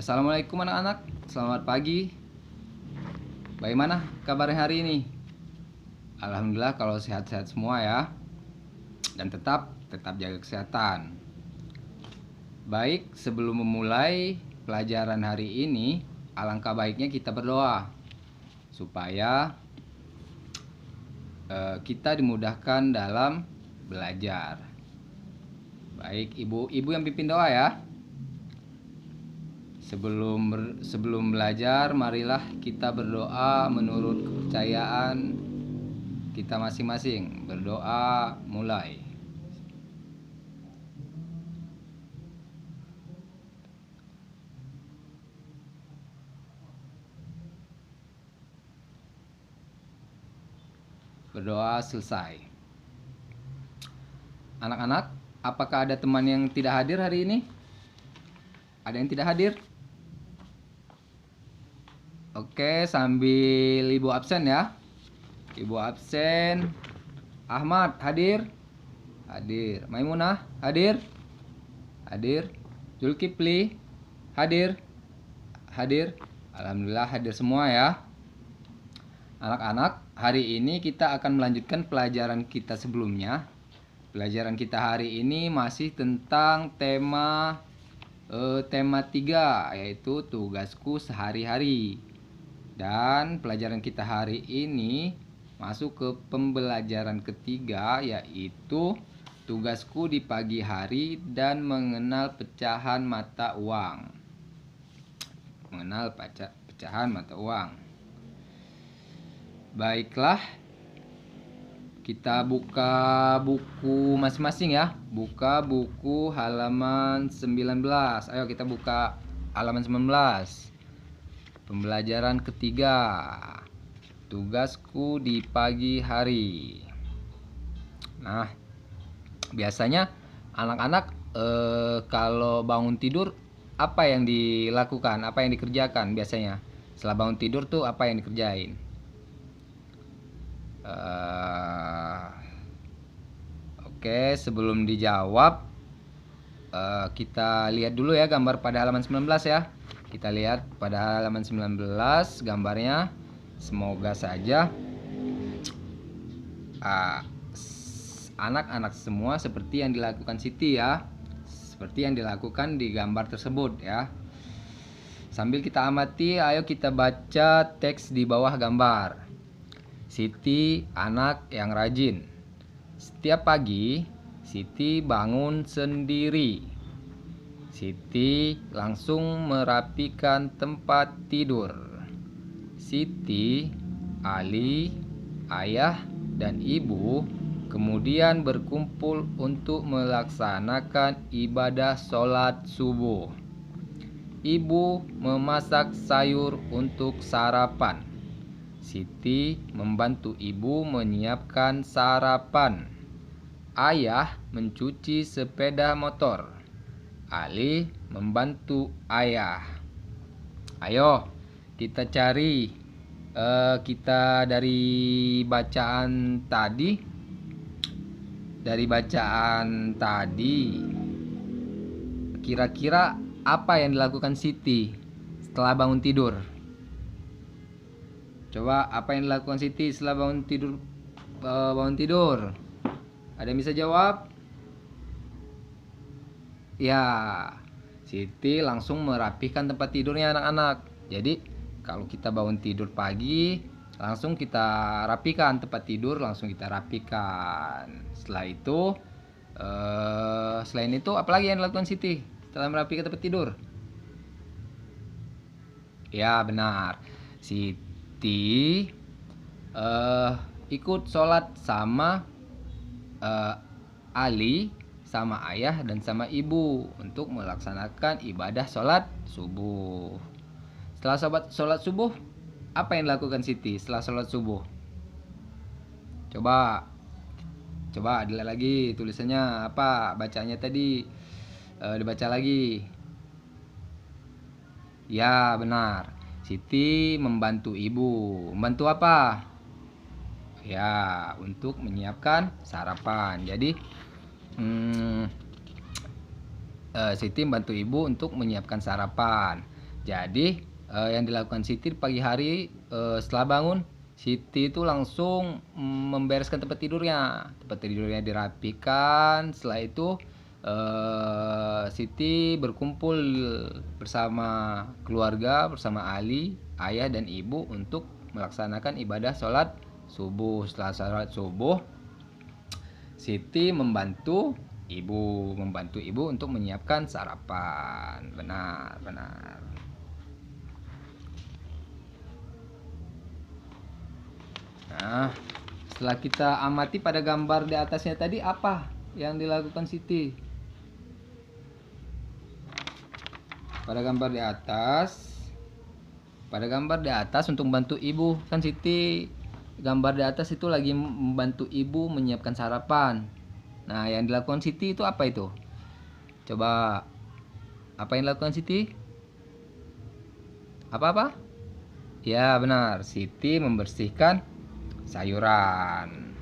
Assalamualaikum anak-anak, selamat pagi. Bagaimana kabarnya hari ini? Alhamdulillah kalau sehat-sehat semua ya. Dan tetap jaga kesehatan. Baik, sebelum memulai pelajaran hari ini, alangkah baiknya kita berdoa supaya kita dimudahkan dalam belajar. Baik, ibu yang pimpin doa ya. Sebelum belajar, marilah kita berdoa menurut kepercayaan kita masing-masing. Berdoa mulai. Berdoa selesai. Anak-anak, apakah ada teman yang tidak hadir hari ini? Ada yang tidak hadir? Oke, sambil ibu absen ya. Ibu absen. Ahmad hadir? Hadir. Maimunah hadir? Hadir. Zulkifli hadir? Hadir. Alhamdulillah hadir semua ya. Anak-anak, hari ini kita akan melanjutkan pelajaran kita sebelumnya. Pelajaran kita hari ini masih tentang tema 3, yaitu tugasku sehari-hari. Dan pelajaran kita hari ini masuk ke pembelajaran ketiga, yaitu tugasku di pagi hari dan mengenal pecahan mata uang. Mengenal pecahan mata uang. Baiklah, kita buka buku masing-masing ya. Buka buku halaman 19. Ayo kita buka halaman 19. Pembelajaran ketiga, tugasku di pagi hari. Nah, biasanya anak-anak kalau bangun tidur apa yang dilakukan, apa yang dikerjakan biasanya? Setelah bangun tidur tuh apa yang dikerjain? Oke, sebelum dijawab kita lihat dulu ya gambar pada halaman 19 ya. Kita lihat pada halaman 19 gambarnya. Semoga saja anak-anak semua seperti yang dilakukan Siti ya. Seperti yang dilakukan di gambar tersebut ya. Sambil kita amati, ayo kita baca teks di bawah gambar. Siti anak yang rajin. Setiap pagi Siti bangun sendiri. Siti langsung merapikan tempat tidur. Siti, Ali, ayah, dan ibu kemudian berkumpul untuk melaksanakan ibadah sholat subuh. Ibu memasak sayur untuk sarapan. Siti membantu ibu menyiapkan sarapan. Ayah mencuci sepeda motor. Ali membantu ayah. Ayo kita cari kita dari bacaan tadi. Kira-kira apa yang dilakukan Siti setelah bangun tidur? Coba apa yang dilakukan Siti setelah bangun tidur? Ada yang bisa jawab? Ya, Siti langsung merapihkan tempat tidurnya anak-anak. Jadi kalau kita bangun tidur pagi, langsung kita rapikan tempat tidur, langsung kita rapikan. Setelah itu, selain itu apalagi yang dilakukan Siti setelah merapikan tempat tidur? Ya benar, Siti ikut sholat sama Ali, sama ayah, dan sama ibu untuk melaksanakan ibadah sholat subuh. Setelah sholat subuh, apa yang dilakukan Siti setelah sholat subuh? Coba dilihat lagi tulisannya apa, bacanya tadi dibaca lagi. Ya benar, Siti membantu ibu. Membantu apa? Ya, untuk menyiapkan sarapan. Jadi Siti membantu ibu untuk menyiapkan sarapan. Jadi yang dilakukan Siti pagi hari, setelah bangun, Siti itu langsung membereskan tempat tidurnya. Tempat tidurnya dirapikan. Setelah itu Siti berkumpul bersama keluarga, bersama Ali, ayah dan ibu untuk melaksanakan ibadah sholat subuh. Setelah sholat subuh, Siti membantu ibu untuk menyiapkan sarapan. Benar. Nah, setelah kita amati pada gambar di atasnya tadi, apa yang dilakukan Siti? Pada gambar di atas untuk membantu ibu, kan Siti gambar di atas itu lagi membantu ibu menyiapkan sarapan. Nah, yang dilakukan Siti itu apa itu? Coba, apa yang dilakukan Siti? Apa? Ya, benar. Siti membersihkan sayuran.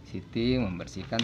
Siti membersihkan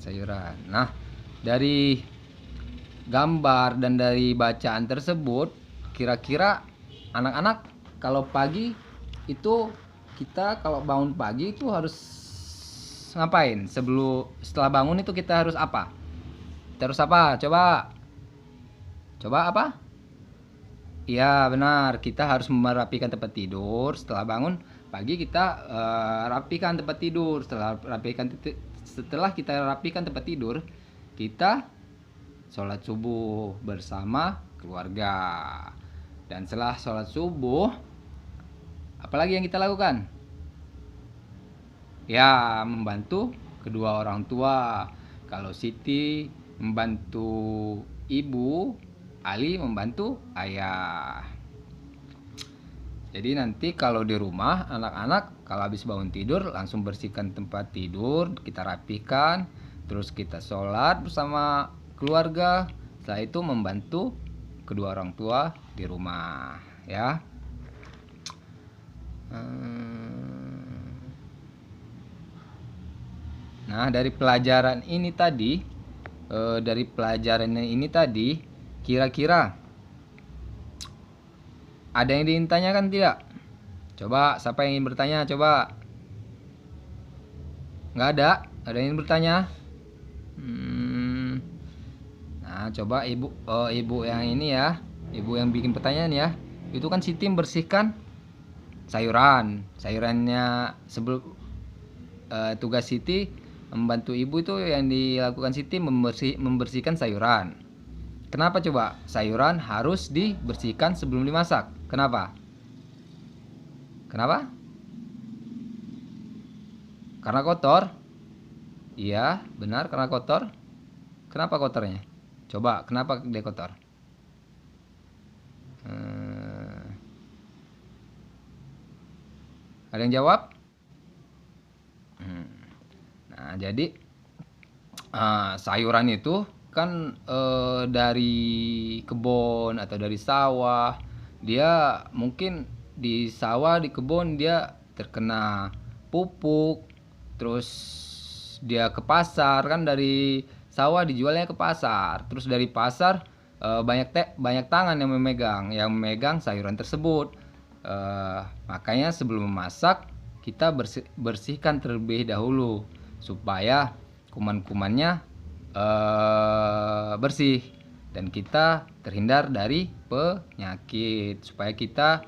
sayuran. Nah, dari gambar dan dari bacaan tersebut, kira-kira anak-anak kalau pagi itu, kita kalau bangun pagi itu harus ngapain? Setelah bangun itu kita harus apa? Coba apa? Iya, benar. Kita harus merapikan tempat tidur. Setelah bangun pagi kita rapikan tempat tidur. Setelah kita rapikan tempat tidur, kita sholat subuh bersama keluarga. Dan setelah sholat subuh, apalagi yang kita lakukan? Ya, membantu kedua orang tua. Kalau Siti membantu ibu, Ali membantu ayah. Jadi nanti kalau di rumah, anak-anak kalau habis bangun tidur langsung bersihkan tempat tidur, kita rapikan, terus kita sholat bersama keluarga. Setelah itu membantu kedua orang tua di rumah, ya. Nah, dari pelajaran ini tadi, kira-kira ada yang ditanyakan tidak? Coba, siapa yang ingin bertanya? Coba. Nggak ada? Ada yang ingin bertanya? Nah, coba ibu yang ini ya, ibu yang bikin pertanyaan ya. Itu kan Siti membersihkan sayurannya sebelum tugas Siti membantu ibu itu yang dilakukan Siti membersihkan sayuran. Kenapa coba sayuran harus dibersihkan sebelum dimasak? Kenapa? Karena kotor? Iya, benar, karena kotor. Kenapa kotornya? Coba, kenapa dia kotor? Ada yang jawab? Nah, jadi sayuran itu kan dari kebun atau dari sawah. Dia mungkin di sawah, di kebun dia terkena pupuk, terus dia ke pasar, kan dari sawah dijualnya ke pasar, terus dari pasar banyak tangan yang memegang sayuran tersebut. Makanya sebelum memasak kita bersihkan terlebih dahulu supaya kuman-kumannya bersih dan kita terhindar dari penyakit. Supaya kita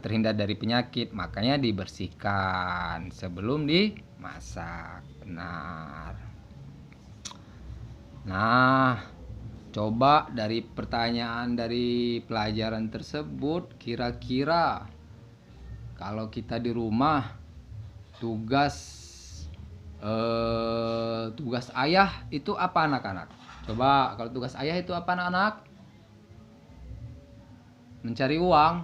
terhindar dari penyakit, makanya dibersihkan sebelum dimasak. Benar. Nah, coba dari pertanyaan dari pelajaran tersebut, kira-kira kalau kita di rumah, tugas ayah itu apa, anak-anak? Coba, kalau tugas ayah itu apa, anak-anak? Mencari uang.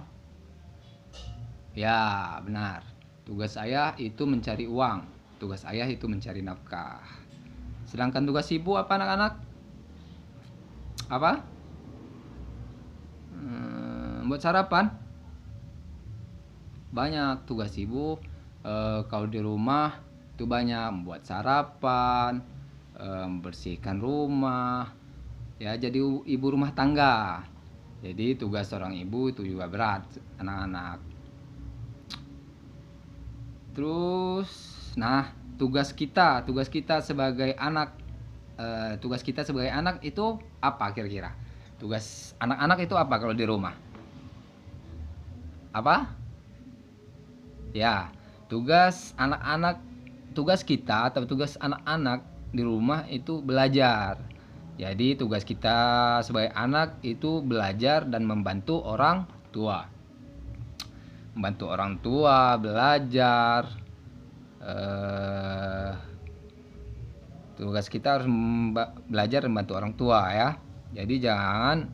Ya, benar. Tugas ayah itu mencari uang. Tugas ayah itu mencari nafkah. Sedangkan tugas ibu apa, anak-anak? Apa? Buat sarapan. Banyak tugas ibu kalau di rumah. itu banyak, membuat sarapan, membersihkan rumah, ya jadi ibu rumah tangga. Jadi tugas seorang ibu itu juga berat, anak-anak. Terus, nah tugas kita sebagai anak, tugas kita sebagai anak itu apa kira-kira? Tugas anak-anak itu apa kalau di rumah? Apa? Ya, tugas anak-anak, tugas kita atau tugas anak-anak di rumah itu belajar. Jadi tugas kita sebagai anak itu belajar dan membantu orang tua. Membantu orang tua belajar. Tugas kita harus belajar dan membantu orang tua ya. Jadi jangan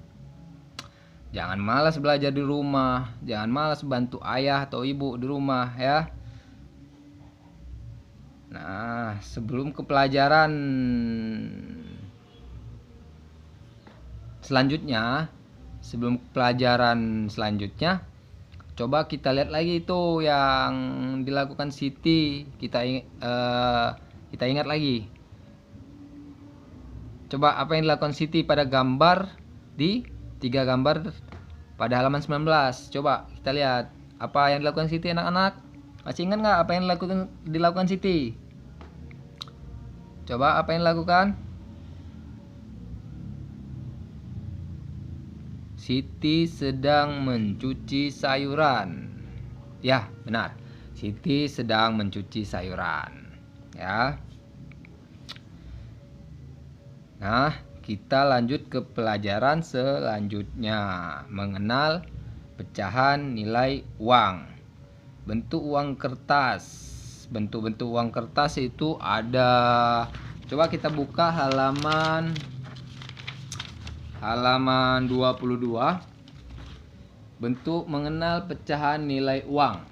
malas belajar di rumah, jangan malas bantu ayah atau ibu di rumah ya. Nah, sebelum ke pelajaran selanjutnya, coba kita lihat lagi itu yang dilakukan Siti. Kita ingat lagi. Coba apa yang dilakukan Siti pada gambar di 3 gambar pada halaman 19. Coba kita lihat apa yang dilakukan Siti, anak-anak. Masih ingat nggak apa yang dilakukan Siti? Coba apa yang dilakukan? Siti sedang mencuci sayuran. Ya, benar. Siti sedang mencuci sayuran. Ya. Nah, kita lanjut ke pelajaran selanjutnya, mengenal pecahan nilai uang. Bentuk uang kertas. Bentuk-bentuk uang kertas itu ada. Coba kita buka halaman 22. Bentuk mengenal pecahan nilai uang.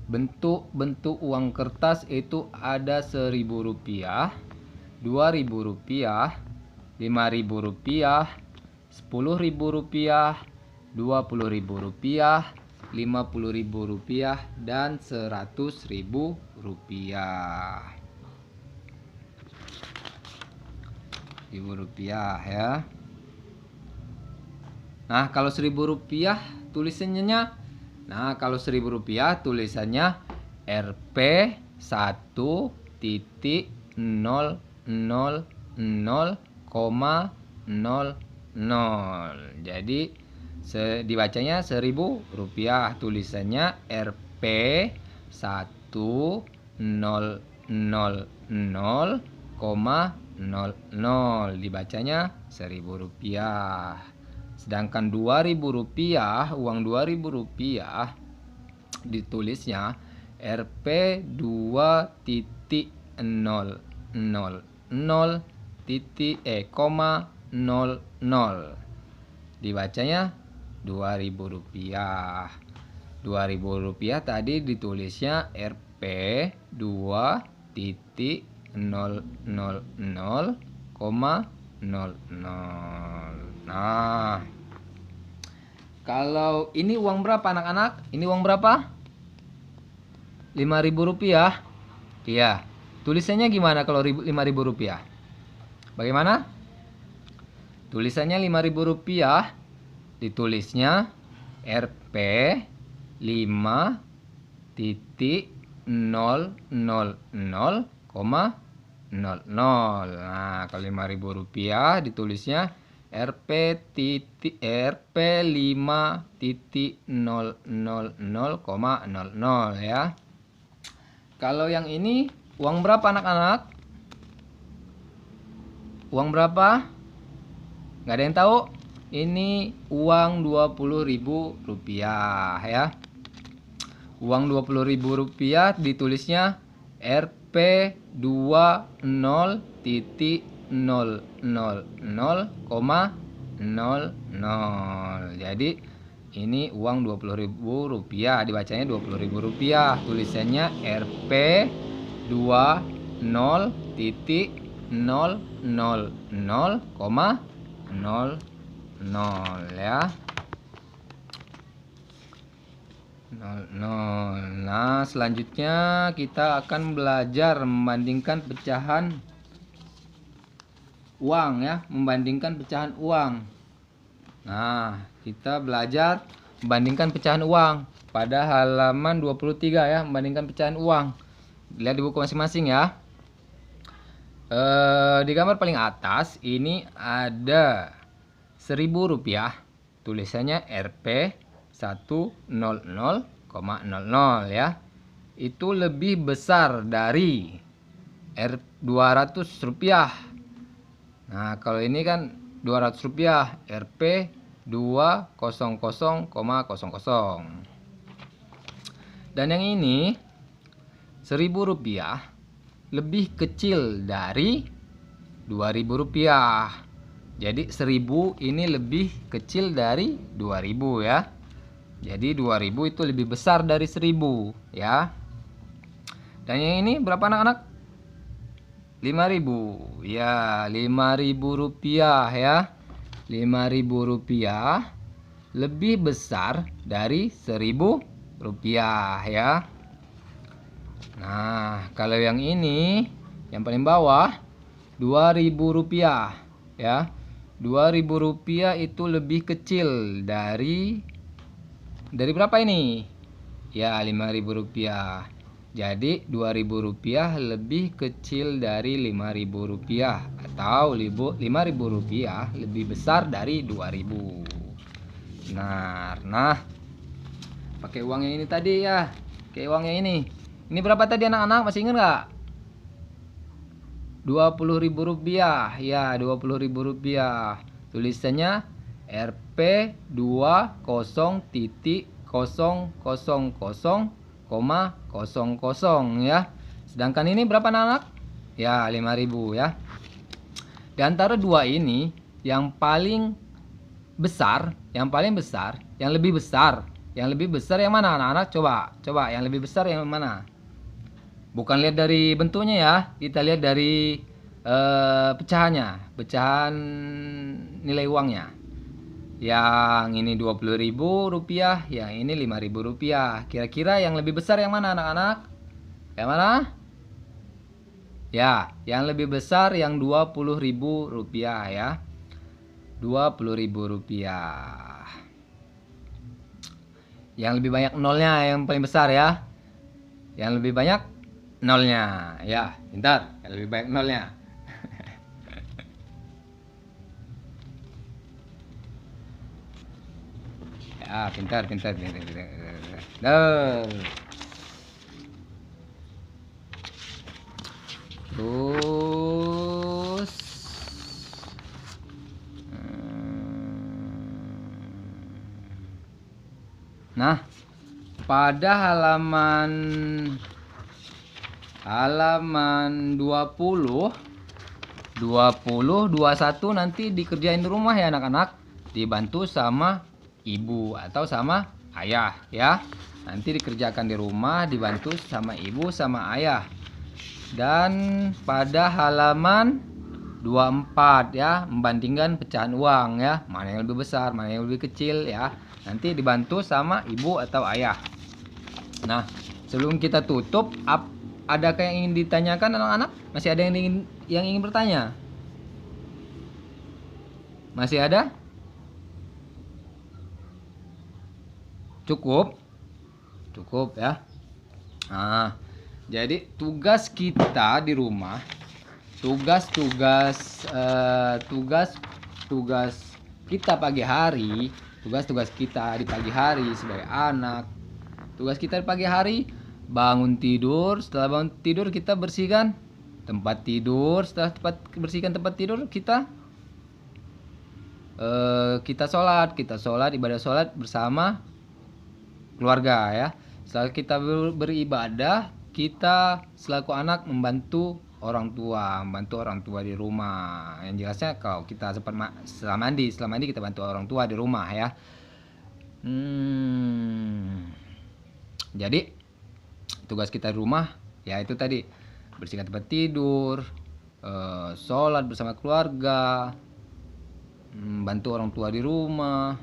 Bentuk-bentuk uang kertas itu ada Rp1.000, Rp2.000, Rp5.000, Rp10.000, Rp20.000, Rp50.000 dan Rp100.000. Rp1.000 ya. Nah, kalau Rp1.000 tulisannya, Rp 1.000,00. Jadi dibacanya Rp1.000, tulisannya Rp 1.000,00, dibacanya Rp1.000. Sedangkan Rp2.000, uang Rp2.000 ditulisnya Rp 2.000,00, dibacanya Rp2.000. Rp2.000 tadi ditulisnya Rp 2.000,00. Nah, kalau ini uang berapa anak-anak? Ini uang berapa? Rp5.000. Iya. Tulisannya gimana kalau Rp5.000? Bagaimana? Tulisannya Rp5.000, ditulisnya Rp 5.000,00. Nah, kalau Rp5.000 ditulisnya Rp 5.000,00 ya. Kalau yang ini uang berapa anak-anak? Uang berapa? Nggak ada yang tahu? Ini uang Rp20.000 ya. Uang Rp20.000 ditulisnya Rp 20.000,00. Jadi ini uang Rp20.000, dibacanya Rp20.000, tulisannya Rp 20.000,00 ya. 0. Nah, selanjutnya kita akan belajar membandingkan pecahan uang ya, membandingkan pecahan uang. Nah, kita belajar membandingkan pecahan uang pada halaman 23 ya, membandingkan pecahan uang. Lihat di buku masing-masing ya. Di gambar paling atas ini ada Rp1.000, tulisannya Rp 100,00 ya. Itu lebih besar dari Rp200. Nah, kalau ini kan Rp200, Rp 200,00. Dan yang ini Rp1.000 lebih kecil dari Rp2.000. Jadi 1000 ini lebih kecil dari 2000 ya. Jadi 2000 itu lebih besar dari 1000 ya. Dan yang ini berapa anak-anak? 5000. Ya, Rp5.000 ya. Rp5.000 lebih besar dari Rp1.000 ya. Nah, kalau yang ini yang paling bawah Rp2.000 ya. Rp2.000 itu lebih kecil dari berapa ini? Ya, Rp5.000. Jadi Rp2.000 lebih kecil dari Rp5.000 atau Rp5.000 lebih besar dari 2000. Nah, pakai uang yang ini tadi ya. Pakai uang yang ini. Ini berapa tadi anak-anak? Masih ingat nggak? Rp20.000 ya, Rp20.000. Tulisannya Rp 20,000,000 ya. Sedangkan ini berapa anak-anak? Ya, 5000 ya. Di antara dua ini yang paling besar, yang lebih besar yang mana anak-anak? Coba yang lebih besar yang mana? Bukan lihat dari bentuknya ya, kita lihat dari pecahannya, pecahan nilai uangnya. Yang ini Rp20.000, yang ini Rp5.000. Kira-kira yang lebih besar yang mana anak-anak? Yang mana? Ya, yang lebih besar yang Rp20.000 ya. Rp20.000. Yang lebih banyak nolnya yang paling besar ya. Yang lebih banyak nolnya ya, pintar. Yang lebih banyak nolnya. Ya, pintar. Terus nah, pada halaman 20, 21 nanti dikerjain di rumah ya anak-anak. Dibantu sama ibu atau sama ayah ya. Nanti dikerjakan di rumah, dibantu sama ibu sama ayah. Dan pada halaman 24 ya, membandingkan pecahan uang ya, mana yang lebih besar, mana yang lebih kecil ya. Nanti dibantu sama ibu atau ayah. Nah, sebelum kita tutup, adakah yang ingin ditanyakan anak-anak? Masih ada yang ingin bertanya? Masih ada? Cukup ya. Nah, jadi tugas kita di rumah, tugas kita pagi hari, tugas kita di pagi hari sebagai anak, tugas kita di pagi hari bangun tidur. Setelah bangun tidur kita bersihkan tempat tidur. Setelah bersihkan tempat tidur kita sholat ibadah sholat bersama keluarga ya. Setelah kita beribadah, kita selaku anak membantu orang tua di rumah. Yang jelasnya kalau kita setelah mandi kita bantu orang tua di rumah ya. Jadi tugas kita di rumah ya itu tadi, bersihkan tempat tidur, sholat bersama keluarga, bantu orang tua di rumah,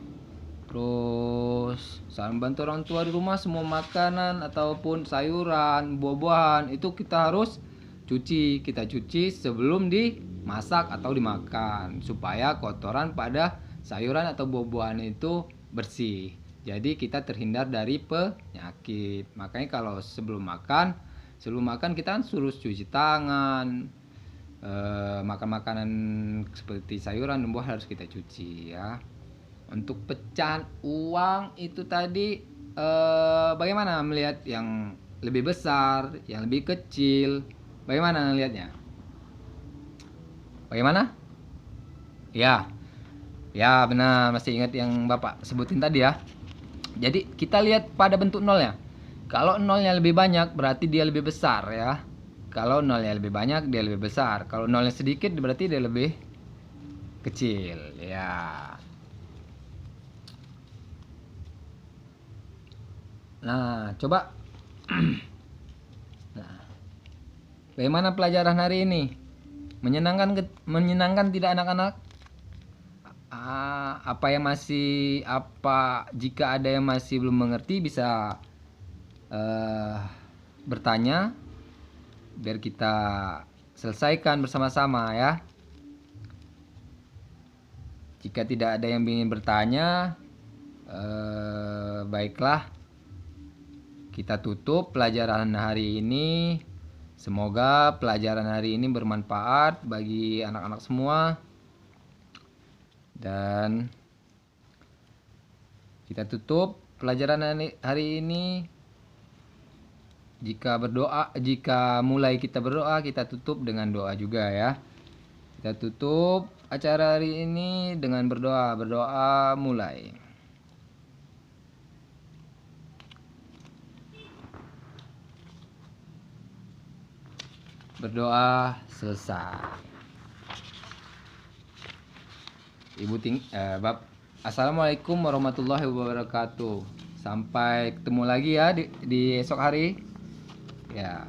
Terus saling bantu orang tua di rumah, semua makanan ataupun sayuran, buah-buahan itu kita harus cuci. Kita cuci sebelum dimasak atau dimakan supaya kotoran pada sayuran atau buah-buahan itu bersih. Jadi kita terhindar dari penyakit. Makanya kalau sebelum makan kita kan suruh cuci tangan. Makan makanan seperti sayuran dan buah harus kita cuci ya. Untuk pecahan uang itu tadi bagaimana melihat yang lebih besar, yang lebih kecil? Bagaimana melihatnya? Bagaimana? Ya, ya benar, masih ingat yang Bapak sebutin tadi ya. Jadi kita lihat pada bentuk nolnya. Kalau nolnya lebih banyak berarti dia lebih besar ya. Kalau nolnya lebih banyak dia lebih besar. Kalau nolnya sedikit berarti dia lebih kecil ya. Nah, coba. Nah, bagaimana pelajaran hari ini? Menyenangkan tidak anak-anak? Jika ada yang masih belum mengerti bisa bertanya biar kita selesaikan bersama-sama ya. Jika tidak ada yang ingin bertanya, baiklah, kita tutup pelajaran hari ini. Semoga pelajaran hari ini bermanfaat bagi anak-anak semua. Dan kita tutup pelajaran hari ini. Jika mulai kita berdoa, kita tutup dengan doa juga ya. Kita tutup acara hari ini dengan berdoa. Berdoa mulai. Berdoa selesai. Assalamualaikum warahmatullahi wabarakatuh. Sampai ketemu lagi ya di esok hari. Ya.